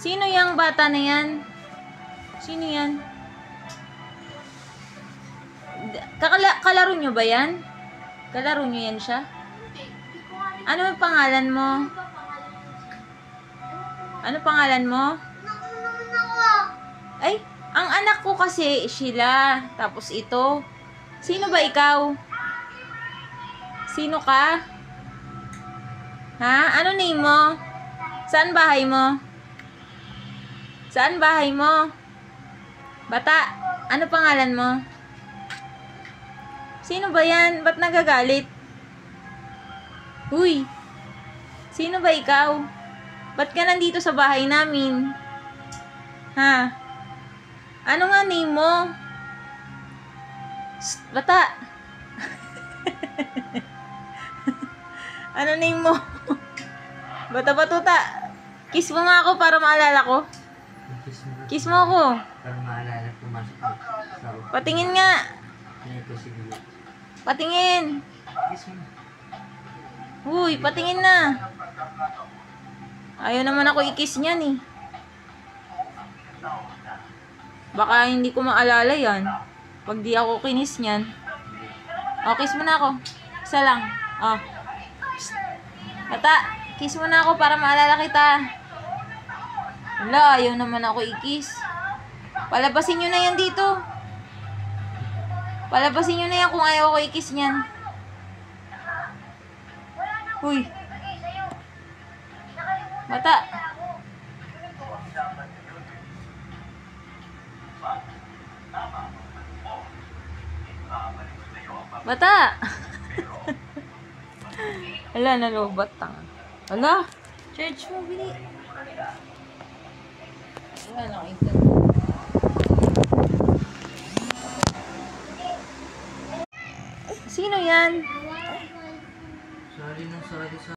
Sino yung bata na yan? Sino yan? Kalaro nyo ba yan? Kalaro nyo yan siya? Ano ang pangalan mo? Ano pangalan mo? Ay, ang anak ko kasi Sheila. Tapos ito. Sino ba ikaw? Sino ka? Ha? Ano name mo? Saan bahay mo? Saan bahay mo? Bata, ano pangalan mo? Sino ba yan? Ba't nagagalit? Uy! Sino ba ikaw? Ba't ka nandito sa bahay namin? Ha? Ano nga name mo? Shh, bata! Ano name mo? Bata batuta! Kiss mo nga ako para maalala ko. Kiss mo ako. Para maalala pumasok mo sa Patingin nga. ito siguro. Patingin. Kiss mo. Uy, patingin na. Ayaw naman ako i-kiss niyan eh. Baka hindi ko maalala yan. Pag di ako kinis niyan. O, kiss mo na ako. Isa lang. O. Bata, kiss mo na ako para maalala kita. Wala, ayaw naman ako i-kiss. Palabasin nyo na yan dito. Palabasin nyo na yan kung ayaw ako i-kiss niyan. Uy. Bata. Bata. Ala, nalobat tanga. Ala. Church mo, bili. Wala, nakita. Sino yan? Sorry sa